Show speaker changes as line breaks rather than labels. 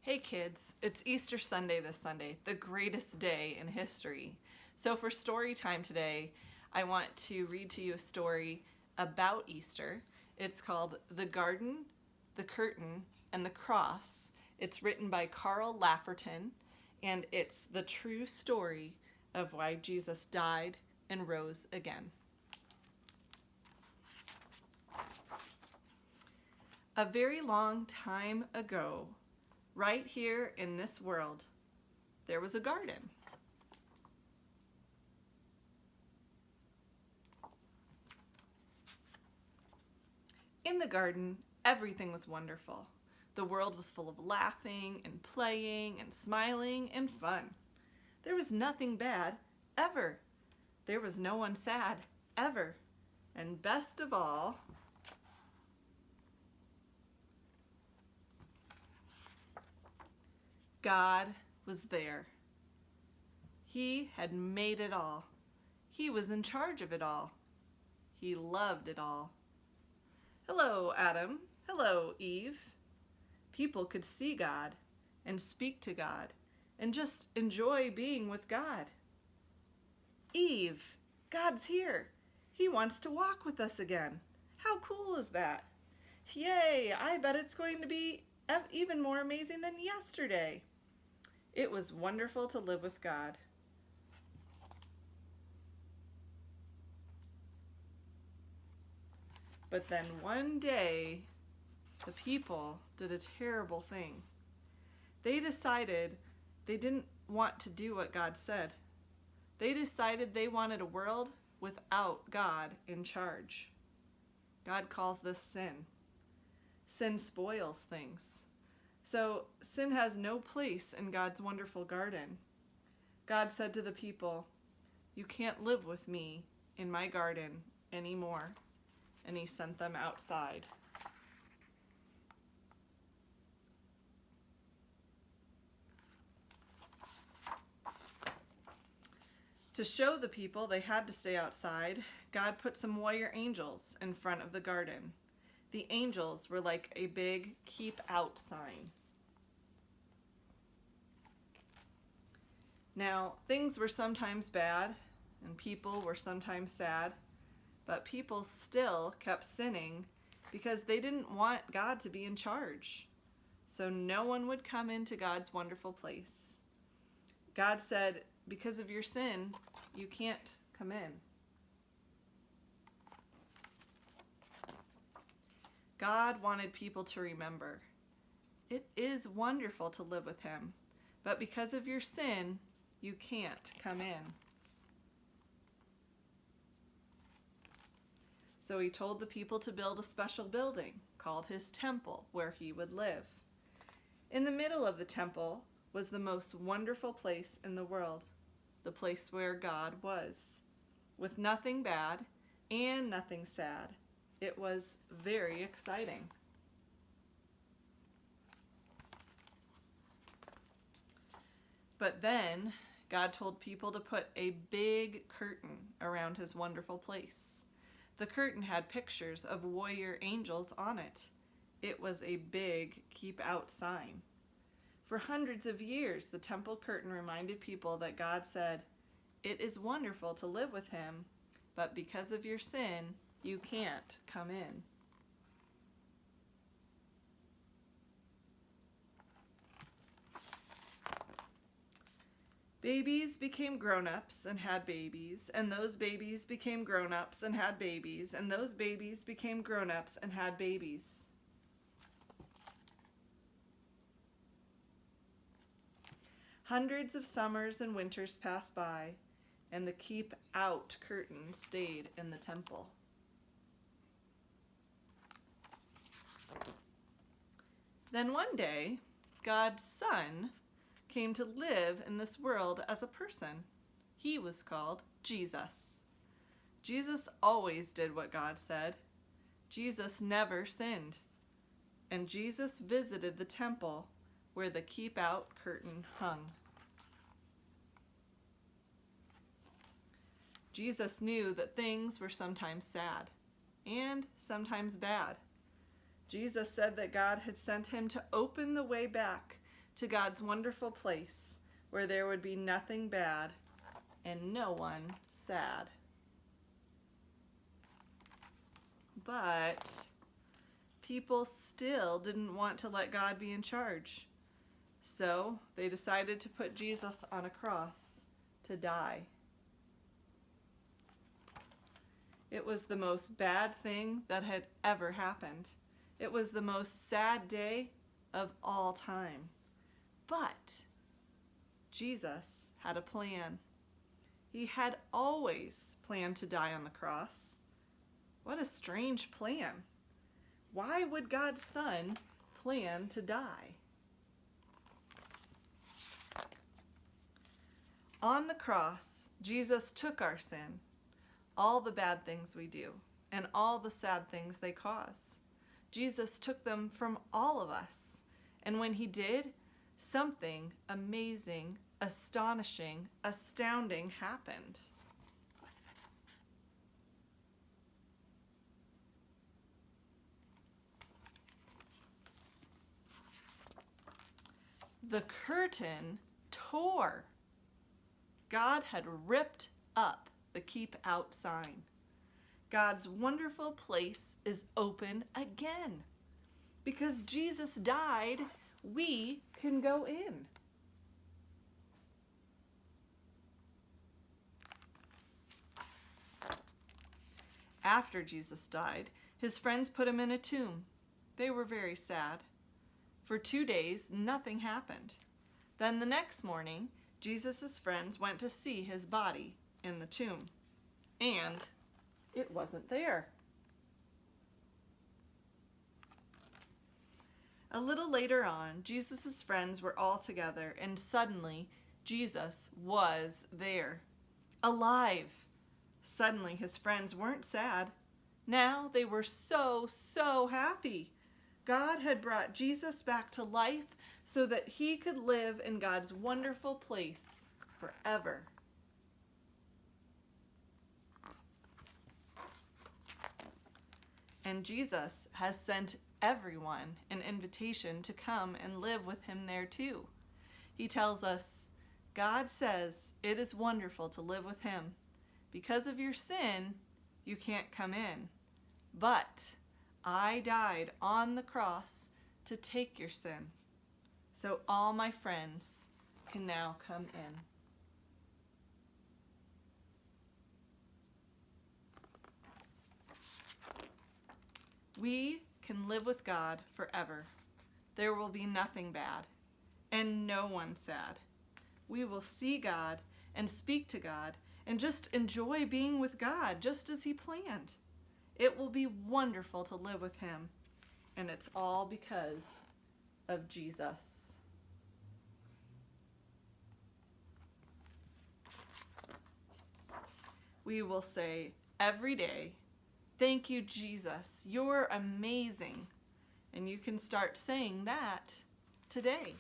Hey kids, it's Easter Sunday this Sunday, the greatest day in history. So for story time today, I want to read to you a story about Easter. It's called The Garden, the Curtain, and the Cross. It's written by Carl Laferton, and it's the true story of why Jesus died and rose again. A very long time ago, right here in this world, there was a garden. In the garden, everything was wonderful. The world was full of laughing and playing and smiling and fun. There was nothing bad, ever. There was no one sad, ever. And best of all, God was there. He had made it all. He was in charge of it all. He loved it all. Hello, Adam. Hello, Eve. People could see God and speak to God and just enjoy being with God. Eve, God's here. He wants to walk with us again. How cool is that? Yay, I bet it's going to be even more amazing than yesterday. It was wonderful to live with God. But then one day, the people did a terrible thing. They decided they didn't want to do what God said. They decided they wanted a world without God in charge. God calls this sin. Sin spoils things. So sin has no place in God's wonderful garden. God said to the people, "You can't live with me in my garden anymore." And he sent them outside. To show the people they had to stay outside, God put some warrior angels in front of the garden. The angels were like a big keep out sign. Now, things were sometimes bad and people were sometimes sad, but people still kept sinning because they didn't want God to be in charge. So no one would come into God's wonderful place. God said, because of your sin, you can't come in. God wanted people to remember, it is wonderful to live with him, but because of your sin, you can't come in. So he told the people to build a special building called his temple where he would live. In the middle of the temple was the most wonderful place in the world, the place where God was, with nothing bad and nothing sad. It was very exciting. But then God told people to put a big curtain around his wonderful place. The curtain had pictures of warrior angels on it. It was a big keep out sign. For hundreds of years, the temple curtain reminded people that God said, "It is wonderful to live with him, but because of your sin, you can't come in." Babies became grown-ups and had babies, and those babies became grown-ups and had babies, and those babies became grown-ups and had babies. Hundreds of summers and winters passed by, and the keep out curtain stayed in the temple. Then one day, God's Son came to live in this world as a person. He was called Jesus. Jesus always did what God said. Jesus never sinned. And Jesus visited the temple where the keep out curtain hung. Jesus knew that things were sometimes sad and sometimes bad. Jesus said that God had sent him to open the way back to God's wonderful place where there would be nothing bad and no one sad. But people still didn't want to let God be in charge. So they decided to put Jesus on a cross to die. It was the most bad thing that had ever happened. It was the most sad day of all time. But Jesus had a plan. He had always planned to die on the cross. What a strange plan. Why would God's Son plan to die? On the cross, Jesus took our sin, all the bad things we do, and all the sad things they cause. Jesus took them from all of us. And when he did, something amazing, astonishing, astounding happened. The curtain tore. God had ripped up the keep out sign. God's wonderful place is open again. Because Jesus died, we can go in. After Jesus died, his friends put him in a tomb. They were very sad. For 2 days, nothing happened. Then the next morning, Jesus' friends went to see his body in the tomb. And it wasn't there. A little later on, Jesus' friends were all together, and suddenly Jesus was there, alive. Suddenly his friends weren't sad. Now they were so happy. God had brought Jesus back to life so that he could live in God's wonderful place forever. And Jesus has sent everyone an invitation to come and live with him there too. He tells us, God says it is wonderful to live with him. Because of your sin, you can't come in. But I died on the cross to take your sin. So all my friends can now come in. We can live with God forever. There will be nothing bad and no one sad. We will see God and speak to God and just enjoy being with God just as he planned. It will be wonderful to live with him, and it's all because of Jesus. We will say every day, thank you, Jesus. You're amazing. And you can start saying that today.